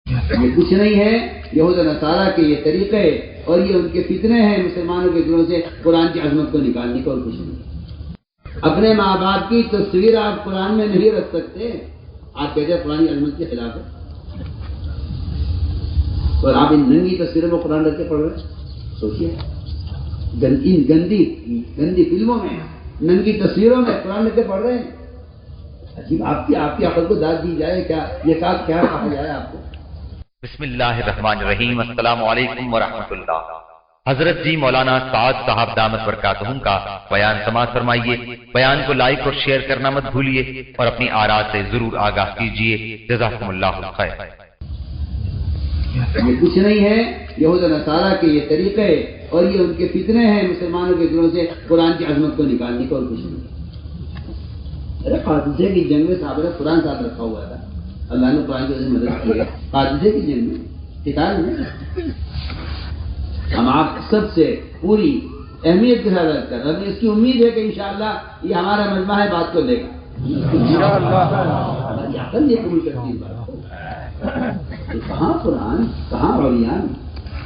یہ کچھ نہیں ہے یہود و نصارہ کے یہ طریقے اور یہ ان کے فتنے ہیں مسلمانوں کے دلوں سے قرآن کی عظمت کو نکالنے کو، اور کچھ نہیں۔ اپنے ماں باپ کی تصویر آپ قرآن میں نہیں رکھ سکتے، آپ کہتے ہیں قرآن کی عظمت کے خلاف ہے، اور آپ ان ننگی تصویروں میں قرآن رکھ کے پڑھ رہے ہیں۔ سوچیے، گندی فلموں میں ننگی تصویروں میں قرآن رکھ کے پڑھ رہے ہیں۔ عجیب، آپ کی عقل کو داد دی جائے کیا؟ یہ کیا کہا جائے آپ کو؟ بسم اللہ الرحمن الرحیم۔ السلام علیکم ورحمۃ اللہ۔ حضرت جی مولانا سعد صاحب دامت برکاتہم کا بیان سماعت فرمائیے۔ بیان کو لائک اور شیئر کرنا مت بھولیے اور اپنی آراء سے ضرور آگاہ کیجیے۔ جزاکم اللہ خیر۔ یہ کچھ نہیں ہے یہود و نصارہ کے یہ طریقے اور یہ ان کے فتنے ہیں مسلمانوں کے دلوں سے قرآن کی عظمت کو نکالنے کو، اور کچھ نہیں۔ ارے قادسیہ کی جنگ میں صحابہ نے قرآن ساتھ رکھا ہوا تھا، اللہ نے قرآن کی وجہ سے مدد کی ہے۔ قادسیہ کی جنگ میں قتال میں ہم آپ سب سے پوری اہمیت کے ساتھ رکھ کر ہمیں اس کی امید ہے کہ انشاءاللہ یہ ہمارا مجمع ہے بات کو لے گا ہماری عقل یہ قبول کرتی ہے بات کو۔ کہاں قرآن، کہاں اولیاء،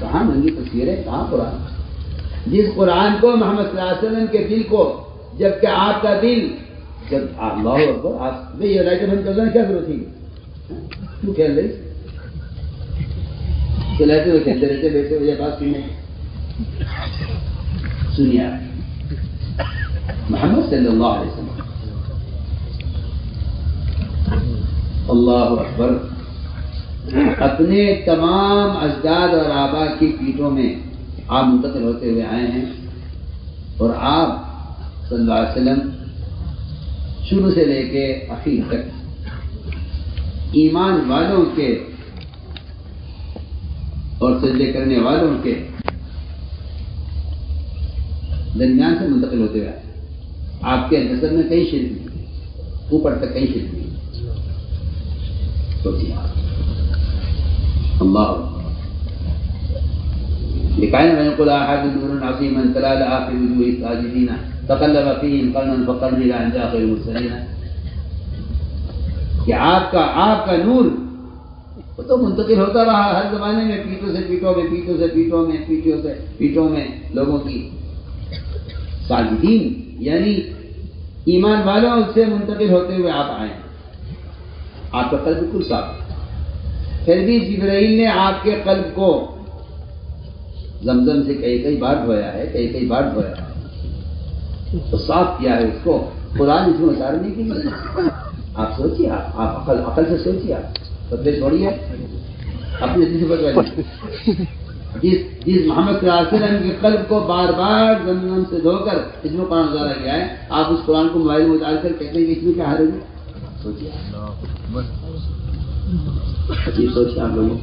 کہاں ننگی تصویریں، کہاں قرآن؟ جس قرآن کو محمد صلی اللہ علیہ وسلم کے دل کو، جبکہ آپ کا دل جب اللہ اکبر، آپ یہ لائٹیں بند کر دینا کیا ضرورت تھی؟ کیوں کھیل رہی؟ چلاتے ہوئے کھیلتے رہتے، بیٹھے ہوئے بات سنیے محمد صلی اللہ علیہ وسلم۔ اللہ اکبر، اپنے تمام اجداد اور آبا کی پیٹھوں میں آپ منتقل ہوتے ہوئے آئے ہیں، اور آپ صلی اللہ علیہ وسلم شروع سے لے کے آخر تک ایمان والوں کے اور سجدے کرنے والوں کے درمیان سے منتقل ہوتے ہوئے آئے۔ آپ کے نسب میں کئی شرک نہیں، اوپر تک کئی شرک نہیں۔ سوچیے اللہ لکائن قل احد نور عظیم تلال آخر وجوه الساجدین تقلب فیہم قرنا فقرن الى ان جاء خیر المرسلین، کہ آپ کا نور وہ تو منتقل ہوتا رہا ہر زمانے میں، پیٹوں سے پیٹوں میں، پیٹوں سے پیٹوں میں، پیٹوں سے پیٹوں میں لوگوں کی۔ ساجدین یعنی ایمان والوں سے منتقل ہوتے ہوئے آپ آئے، آپ کا قلب بالکل صاف ہے۔ پھر بھی جبرائیل نے آپ کے قلب کو زمزم سے کئی بار دھویا ہے، کئی بار دھویا ہے، تو صاف کیا ہے اس کو قرآن اس میں اتارنے کے لیے۔ آپ سوچیے، آپ عقل سے سوچیے، آپ فتوے چھوڑیے، اپنے دل سے بتوائیے۔ جس محمد صلی اللہ علیہ وسلم کے قلب کو بار بار زمزم سے دھو کر اس میں قرآن اتارا گیا ہے، آپ اس قرآن کو موبائل میں اتار کر کہتے ہیں کہ اس میں کیا حرج ہے؟ سوچیے، سوچیے آپ لوگوں۔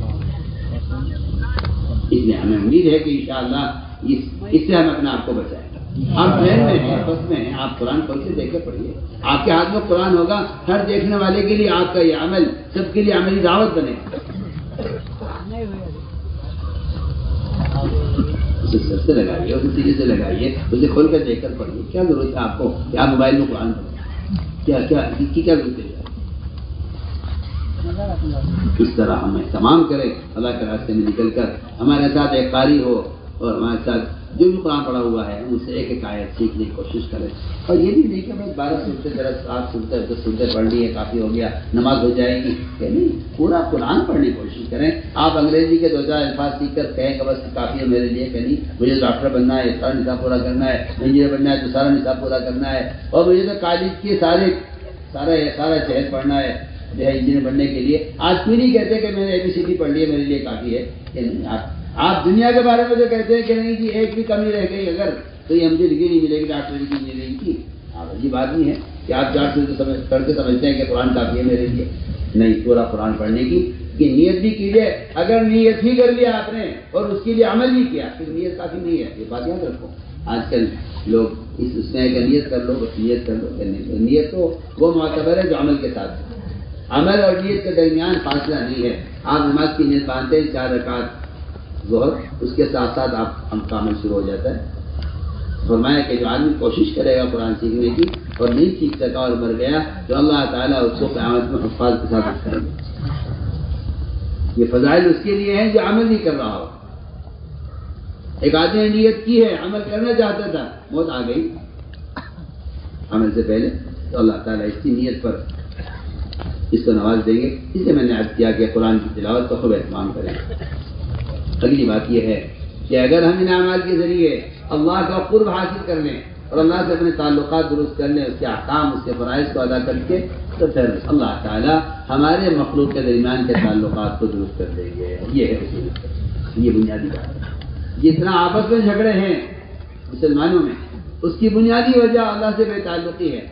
اس لیے ہمیں امید ہے کہ انشاءاللہ اس سے ہم اپنے آپ کو بچائیں۔ آپ ذہن میں ہیں، بس میں ہیں، آپ قرآن پڑھ کے دیکھ کے پڑھیے، آپ کے ہاتھ میں قرآن ہوگا، ہر دیکھنے والے کے لیے آپ کا یہ عمل سب کے لیے عملی دعوت بنے گا۔ اسے سر سے لگائیے، اسے سیدھے سے لگائیے، اسے کھول کر دیکھ کر پڑھیے۔ کیا ضرورت ہے آپ کو کہ آپ موبائل میں قرآن پڑھیں؟ کیا ضرورت ہے؟ اس طرح ہمیں تمام کرے، اللہ کے راستے میں نکل کر ہمارے ساتھ ایک قاری ہو اور ہمارے ساتھ جو بھی قرآن پڑھا ہوا ہے ان سے ایک آیت سیکھنے کی کوشش کریں، اور یہ بھی نہیں کہ بس 12 سورتیں 7 سورتیں 10 سورتیں پڑھ لی ہے کافی ہو گیا نماز ہو جائے گی، کہ نہیں، پورا قرآن پڑھنے کی کوشش کریں۔ آپ انگریزی کے 2-4 الفاظ سیکھ کر کہیں کہ بس کافی ہے میرے لیے، کہ نہیں، مجھے ڈاکٹر بننا ہے، سارا نصاب پورا کرنا ہے، انجینئر بننا ہے تو سارا نصاب پورا کرنا ہے، اور مجھے تو کالج کے سارا جہد پڑھنا ہے جو ہے انجینئر بننے کے لیے۔ آج کیوں نہیں کہتے کہ میں نے ABCD پڑھ لی ہے میرے لیے کافی ہے؟ کہ نہیں، آپ دنیا کے بارے میں جو کہتے ہیں کہ نہیں جی ایک بھی کمی رہ گئی اگر تو یہ مجھے ڈگری نہیں ملے گی ڈاکٹر کی انجینئرنگ کی۔ عجیب آدمی ہے کہ آپ 4 سے پڑھ کے سمجھتے ہیں کہ قرآن کافی ہے میرے لیے۔ نہیں، پورا قرآن پڑھنے کی نیت بھی کیجیے، اگر نیت ہی کر لیا آپ نے اور اس کے لیے عمل بھی کیا پھر نیت کافی نہیں ہے، یہ بات یاد رکھو۔ آج کل لوگ اس میں کہ نیت کر لو، بس نیت کر لو، نیت تو وہ معتبر ہے جو عمل کے ساتھ ہے، عمل اور نیت کے درمیان فاصلہ نہیں ہے۔ آپ نماز کی نیت باندھتے ہیں 4 رکعت ظہر، اس کے ساتھ ساتھ آپ کا عمل شروع ہو جاتا ہے۔ فرمایا کہ جو آدمی کوشش کرے گا قرآن سیکھنے کی اور نہیں سیکھ سکا اور مر گیا تو اللہ تعالیٰ اس کو قیامت میں حفاظ کے ساتھ اٹھائے گا۔ یہ فضائل اس کے لیے ہیں جو عمل نہیں کر رہا ہو. ایک آدمی نے نیت کی ہے، عمل کرنا چاہتا تھا، موت آ گئی عمل سے پہلے، تو اللہ تعالیٰ اس کی نیت پر اس کو نواز دیں گے. اس لیے میں نے عرض کیا کہ قرآن کی تلاوت کو خوب اہتمام کریں. اگلی بات یہ ہے کہ اگر ہم ان اعمال کے ذریعے اللہ کا قرب حاصل کر لیں اور اللہ سے اپنے تعلقات درست کر لیں، اس کے احکام، اس کے فرائض کو ادا کر کے، تو پھر اللہ تعالیٰ ہمارے مخلوق کے درمیان کے تعلقات کو درست کر دیں گے. یہ ہے اصول، یہ بنیادی بات ہے. جتنا آپس میں جھگڑے ہیں مسلمانوں میں، اس کی بنیادی وجہ اللہ سے بے تعلقی ہے.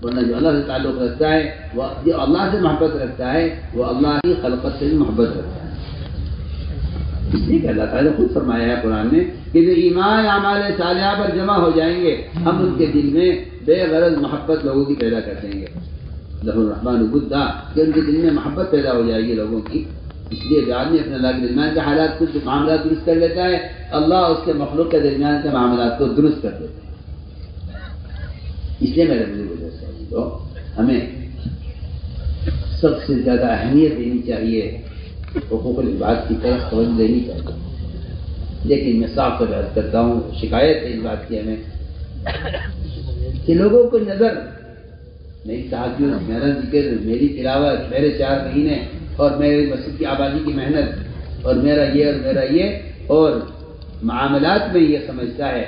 ورنہ جو اللہ سے تعلق رکھتا ہے، وہ جو اللہ سے محبت رکھتا ہے، وہ اللہ کی خلقت سے بھی محبت رکھتا ہے. اس لیے کہ اللہ تعالیٰ نے خود فرمایا ہے قرآن میں کہ جو ایمان اعمال صالحہ پر جمع ہو جائیں گے، ہم ان کے دل میں بے غرض محبت لوگوں کی پیدا کر دیں گے. لہ الرحمن بدہ، کہ ان کے دل میں محبت پیدا ہو جائے گی لوگوں کی. اس لیے جو آدمی اپنے اللہ کے درمیان کے حالات کو معاملات درست کر لیتا ہے، اللہ اس کے مخلوق کے درمیان کے معاملات کو درست کر دیتا ہے. اس لیے میرے بزرگ تو ہمیں سب سے زیادہ اہمیت دینی چاہیے، حقوق العباد کی طرف توجہ دینی چاہیے. لیکن میں صاف طور پر کرتا ہوں، شکایت ہے اس بات کی ہمیں کہ لوگوں کو نظر میری تہجد، میرا ذکر، میری تلاوت، میرے 4 مہینے اور میرے مسجد کی آبادی کی محنت اور میرا یہ اور معاملات میں یہ سمجھتا ہے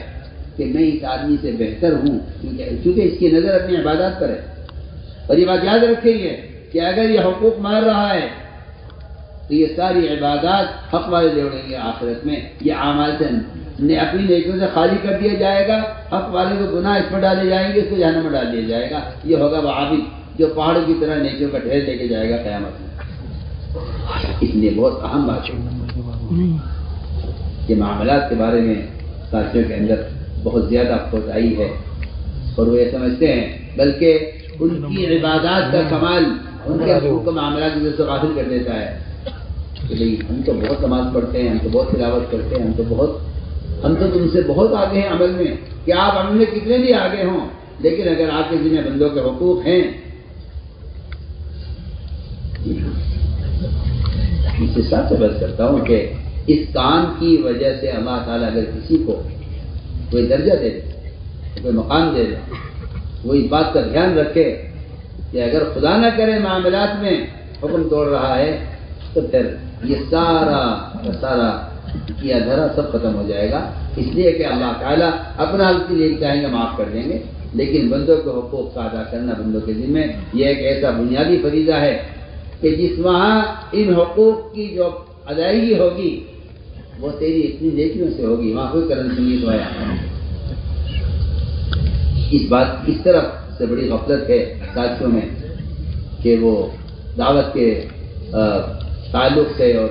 کہ میں اس آدمی سے بہتر ہوں، کیونکہ اس کی نظر اپنی عبادات پر ہے. اور یہ بات یاد رکھیے کہ اگر یہ حقوق مار رہا ہے تو یہ ساری عبادات حق والے لے اڑیں گے آخرت میں. یہ اعمال سے اپنی نیکیوں سے خالی کر دیا جائے گا، حق والے کو گناہ اس پر ڈالے جائیں گے، اس کو جہنم میں ڈال دیا جائے گا. یہ ہوگا وہ عابد جو پہاڑوں کی طرح نیکیوں کا ڈھیر لے کے جائے گا قیامت میں. اس لیے بہت اہم بات ہے کہ معاملات کے بارے میں ساتھیوں کے اندر بہت زیادہ کوتاہی ہے، اور وہ یہ سمجھتے ہیں بلکہ ان کی عبادات کا کمال ان کے حقوق کو معاملات کی وجہ سے حاصل کر دیتا ہے کہ بھئی ہم تو بہت نماز پڑھتے ہیں، ہم تو بہت تلاوت کرتے ہیں، ہم تو تم سے بہت آگے ہیں عمل میں. کہ آپ عمل میں کتنے بھی آگے ہوں، لیکن اگر آپ کے ذمہ بندوں کے حقوق ہیں، اس سے ساتھ سے بات کرتا ہوں کہ اس کام کی وجہ سے اللہ تعالیٰ اگر کسی کو کوئی درجہ دے دے، کوئی مقام دے دے، وہ اس بات کا دھیان رکھے کہ اگر خدا نہ کرے معاملات میں حکم توڑ رہا ہے تو پھر یہ سارا کیا دھرا سب ختم ہو جائے گا. اس لیے کہ اللہ تعالیٰ اپنا حق کے لیے چاہیں گے معاف کر دیں گے، لیکن بندوں کے حقوق کا ادا کرنا بندوں کے ذمہ یہ ایک ایسا بنیادی فریضہ ہے کہ جس وہاں ان حقوق کی جو ادائیگی ہوگی وہ تیری اتنی نیکیوں سے ہوگی، وہاں کوئی کرنسی نہیں تو آیا. اس طرف سے بڑی غفلت ہے ساتھیوں میں کہ وہ دعوت کے تعلق سے اور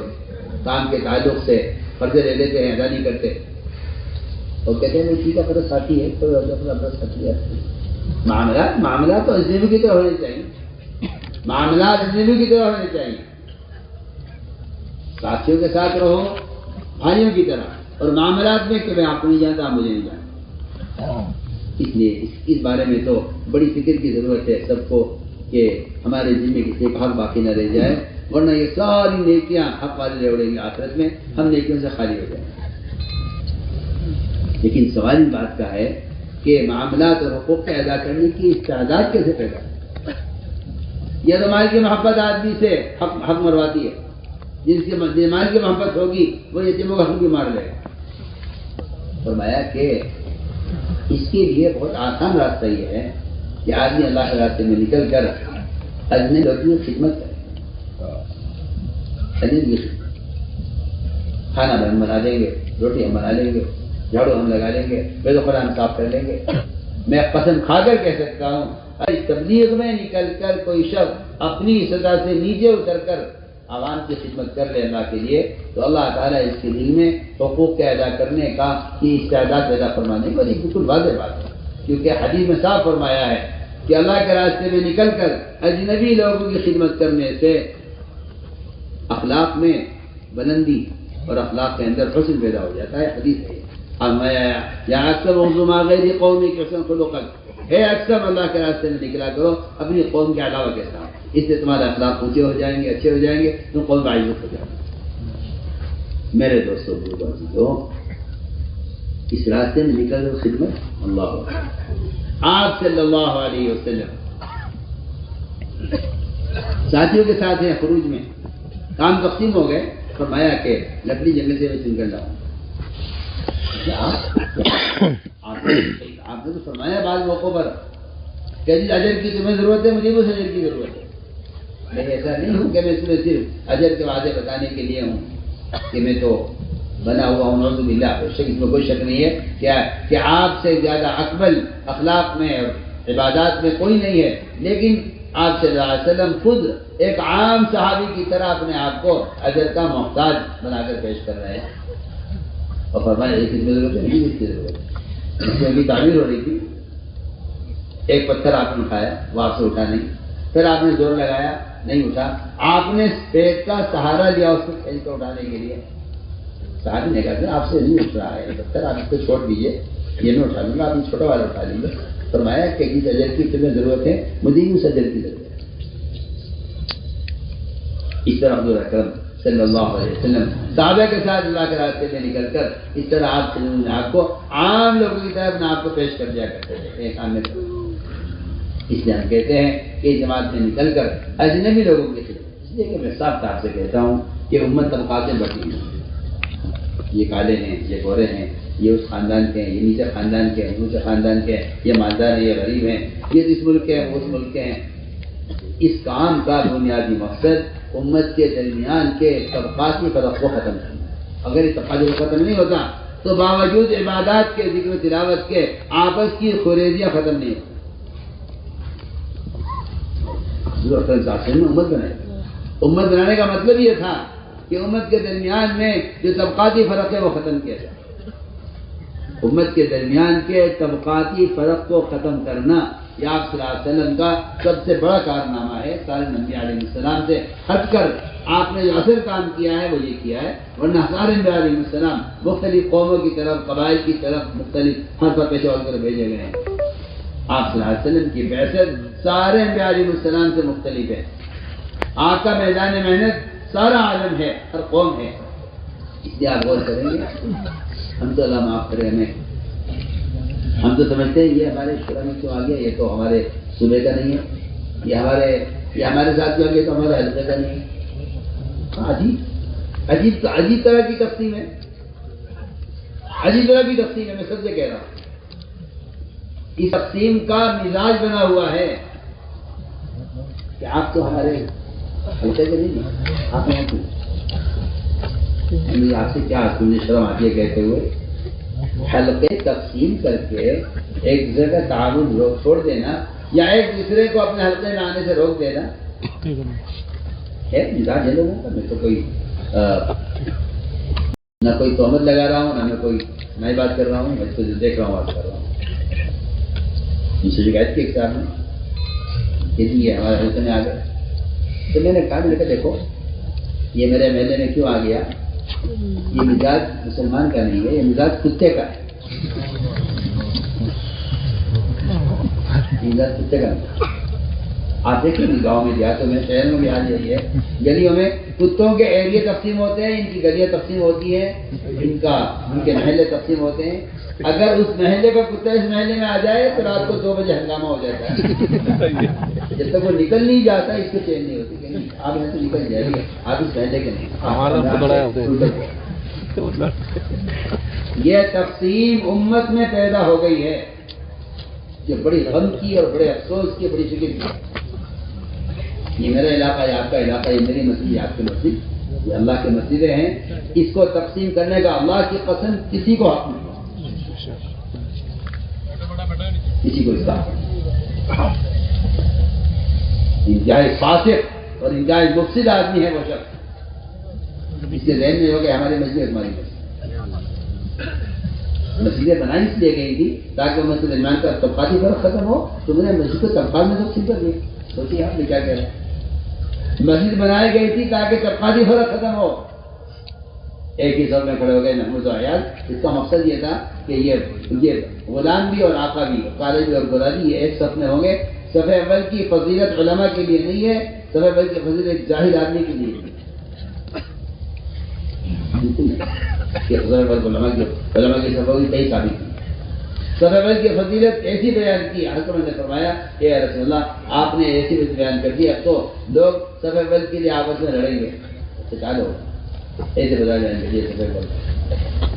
کام کے تعلق سے قرضے لے لیتے ہیں، ادا نہیں کرتے، اور کہتے ہیں ٹھیک ہے میرا ساتھی ہے تو اپنا ساتھی ہے. معاملات تو اجنبی کی طرح ہونے چاہیے، معاملات اجنبی کی طرح ہونے چاہیے. ساتھیوں کے ساتھ رہو بھائیوں کی طرح، اور معاملات میں کہ میں آپ کو نہیں جانتا، آپ مجھے نہیں جانتا. اس لیے اس بارے میں تو بڑی فکر کی ضرورت ہے سب کو کہ ہمارے ذمہ کسی کا حق باقی نہ رہ جائے، ورنہ یہ ساری نیکیاں حق والے لے اڑیں گے آخرت میں، ہم نیکیوں سے خالی ہو جائیں گے. لیکن سوال اس بات کا ہے کہ معاملات اور حقوق کے ادا کرنے کی استعداد کیسے پیدا ہے؟ یا تو مال کی محبت آدمی سے حق مرواتی ہے، جس کے مال کی محبت ہوگی وہ یتیموں کا حق بھی مار لے گا. فرمایا کہ اس کے لیے بہت آسان راستہ یہ ہے کہ آدمی اللہ کے راستے میں نکل کر اجنبی لوگوں کی خدمت کرے. اجنبی کھانا بنا دیں گے، روٹی ہم بنا لیں گے، جھاڑو ہم لگا لیں گے، بیت الخلا ہم صاف کر لیں گے. میں قسم کھا کر کہہ سکتا ہوں اس تبلیغ میں نکل کر کوئی شخص اپنی سطح سے نیچے اتر کر عوام کی خدمت کر لے اللہ کے لیے، تو اللہ تعالیٰ اس کے دل میں حقوق کے ادا کرنے کا کی استعداد پیدا فرمانے کی بالکل واضح بات ہے. کیونکہ حدیث میں صاف فرمایا ہے کہ اللہ کے راستے میں نکل کر اجنبی لوگوں کی خدمت کرنے سے اخلاق میں بلندی اور اخلاق کے اندر حسن پیدا ہو جاتا ہے. حدیث ہے یا اکثر منظومہ غیر قومی کے حسن خلقت ہے، اکثر اللہ کے راستے میں نکلا کرو اپنی قوم کے علاوہ کے ساتھ. اس سے تمہارے اخلاق اونچے ہو جائیں گے، اچھے ہو جائیں گے، تم قوم باعزت ہو جائیں گے۔ میرے دوستوں بزرگوں، اس راستے میں نکل دو خدمت اللہ اکبر۔ آپ صلی اللہ علیہ وسلم ساتھیوں کے ساتھ ہیں خروج میں، کام تقسیم ہو گئے، فرمایا کہ لکڑی جنگل سے میں چن کر لاؤں۔ آپ نے تو فرمایا بعض موقعوں پر کہ جس اجر کی تمہیں ضرورت ہے مجھے بھی اس اجر کی ضرورت ہے۔ میں ایسا نہیں ہوں کہ میں اس میں صرف اجر کے وعدے بتانے کے لیے ہوں کہ میں تو بنا ہوا ہوں، نعوذ باللہ، اس میں کوئی شک نہیں ہے کہ آپ سے زیادہ اکمل اخلاق میں اور عبادات میں کوئی نہیں ہے، لیکن آپ صلی اللہ علیہ وسلم خود ایک عام صحابی کی طرح اپنے آپ کو اجر کا محتاج بنا کر پیش کر رہے ہیں، اور فرمایا ایک اس میں ضرورت ہے، نہیں اس کی ضرورت ہے۔ اس میں بھی تعمیر ہو رہی تھی، ایک پتھر آپ نے اٹھایا، وہ آپ سے اٹھا نہیں، پھر آپ نے زور لگایا، نہیں اٹھا، آپ نے پیٹ کا سہارا لیا اس کو کھینچ کر اٹھانے کے لیے۔ صحابی نے کہا کہ آپ سے نہیں اٹھ رہا ہے پتھر، آپ اس کو چھوڑ دیجیے، یہ میں اٹھا لوں گا، آپ نے چھوٹا والا اٹھا لیجیے۔ فرمایا کہ جس اجر کی تمہیں ضرورت ہے مجھے بھی اس اجر کی ضرورت ہے۔ اس طرح حضور اکرم صلی اللہ علیہ وسلم صحابہ کے ساتھ اللہ کے راستے میں نکل کر اس طرح آپ کو عام لوگوں کی طرف اپنے آپ کو پیش کر دیا کرتے تھے ایک عام۔ اس لیے ہم کہتے ہیں کہ جماعت میں نکل کر اجنبی لوگوں کی خدمت، اس لیے کہ میں صاف طور سے کہتا ہوں کہ امت طبقات میں بٹی ہے، یہ کالے ہیں، یہ گورے ہیں، یہ اس خاندان کے ہیں، یہ نیچے خاندان کے ہیں، اونچے خاندان کے ہیں، یہ مالدار ہیں، یہ غریب ہیں، یہ اس ملک کے ہیں، وہ اس ملک کے ہیں۔ اس کام کا بنیادی مقصد امت کے درمیان کے طبقاتی فرق کو ختم کرنا۔ اگر یہ طبقاتی فرق ختم نہیں ہوتا تو باوجود عبادات کے، ذکر و تلاوت کے، آپس کی خریدیاں ختم نہیں ہوتی۔ امت بنائے، امت بنانے کا مطلب یہ تھا کہ امت کے درمیان میں جو طبقاتی فرق ہے وہ ختم کیا جائے۔ امت کے درمیان کے طبقاتی فرق کو ختم کرنا یہ آپ صلی اللہ علیہ وسلم کا سب سے بڑا کارنامہ ہے۔ سارے نبی علیہ السلام سے ہٹ کر آپ نے جو اصل کام کیا ہے وہ یہ کیا ہے، ورنہ سارے نبی علیہ السلام مختلف قوموں کی طرف، قبائل کی طرف مختلف ہر پر پیش کر بھیجے گئے ہیں۔ آپ صلی اللہ علیہ وسلم کی بعثت سارے انبیاء علیہ السلام سے مختلف ہے۔ آپ کا میدان محنت سارا عالم ہے، ہر قوم ہے۔ اس لیے آپ غور کریں گے، ہم تو اللہ معاف کرے ہمیں، ہم تو سمجھتے ہیں یہ ہمارے شعرا میں کیوں آ گیا، یہ تو ہمارے صوبے کا نہیں ہے، یہ ہمارے ساتھ کیوں آ گیا، تو ہمارے حلقے کا نہیں ہے۔ عجیب طرح کی تقسیم ہے، عجیب طرح کی تقسیم ہے، میں سب سے کہہ رہا ہوں۔ اس تقسیم کا مزاج بنا ہوا ہے کہ آپ تو ہمارے حلقے کے نہیں ہیں، آپ یہاں کیوں؟ آپ سے کیا مجھے شرم آتی ہے کہتے ہوئے؟ حلقے تقسیم کر کے ایک دوسرے کا تعاون چھوڑ دینا یا ایک دوسرے کو اپنے حلقے میں آنے سے روک دینا ہے مزاج ہے لوگوں کا۔ میں تو کوئی نہ کوئی تہمت لگا رہا ہوں، نہ میں کوئی نئی بات کر رہا ہوں، میں تو دیکھ رہا ہوں، بات کر رہا ہوں۔ مجھ سے شکایت کی ایک صاحب نے کہ یہ ہمارے حلقے میں آ گئے، تو میں نے کہا دیکھو یہ میرے محلے میں کیوں آ گیا، یہ مزاج مسلمان کا نہیں ہے، یہ مزاج کتے کا ہے، مزاج کتے کا نہیں۔ آپ دیکھیں گاؤں میں، دیہاتوں میں، شہروں میں بھی آ جائیے، گلیوں میں کتوں کے ایریے تقسیم ہوتے ہیں، ان کی گلیاں تقسیم ہوتی ہیں، ان کے محلے تقسیم ہوتے ہیں۔ اگر اس محلے کا کتا اس محلے میں آ جائے تو رات کو 2 بجے ہنگامہ ہو جاتا ہے، جب تک وہ نکل نہیں جاتا اس کو چین نہیں ہوتی کہ آپ یہاں سے نکل جائیے، آپ اس محلے کے نہیں۔ یہ تقسیم امت میں پیدا ہو گئی ہے، یہ بڑی غم کی اور بڑے افسوس کی، بڑی فکر کی۔ یہ میرا علاقہ ہے، آپ کا علاقہ، یہ میری مسجد ہے، آپ کی مسجد، یہ اللہ کی مسجدیں ہیں، اس کو تقسیم کرنے کا اللہ کی قسم کسی کو حق نہیں، کسی کو اس کا انتہائی فاسق اور انتہائی مفسد آدمی ہے وہ شخص، اس کے ذہن میں ہو گیا ہماری مسجد ہماری مسجد۔ مسجدیں بنائی اس لیے گئی تھی تاکہ مسجد درمیان کا طبقاتی فرق ختم ہو، تو میں نے مسجد کو طبقات میں تقسیم کر دیا۔ سوچیے آپ نے کیا کہہ رہے ہیں، مسجد بنائی گئی تھی تاکہ طبقاتی فرق ختم ہو، ایک ہی صف میں کھڑے ہو گئے محمود و عیاض۔ اس کا مقصد یہ تھا کہ یہ غلام بھی اور آقا بھی، قاری بھی اور گورا بھی، یہ ایک صف میں ہوں گے۔ صف اول کی فضیلت علماء کے لیے نہیں ہے، صفحہ اول کی فضیلت ایک ظاہر آدمی کے لیے کہ علماء کی صفحوں کی کئی ثابت کی صفحہ اول کی فضیلت ایسی بیان کی، حضرت نے فرمایا کہ اے رسول اللہ آپ نے ایسی بیان کر دی، اب تو لوگ صفحہ اول کے لیے آپس میں لڑیں گے، تو کیا لوگ ایسے بتا بیان کر دیے صفحہ اول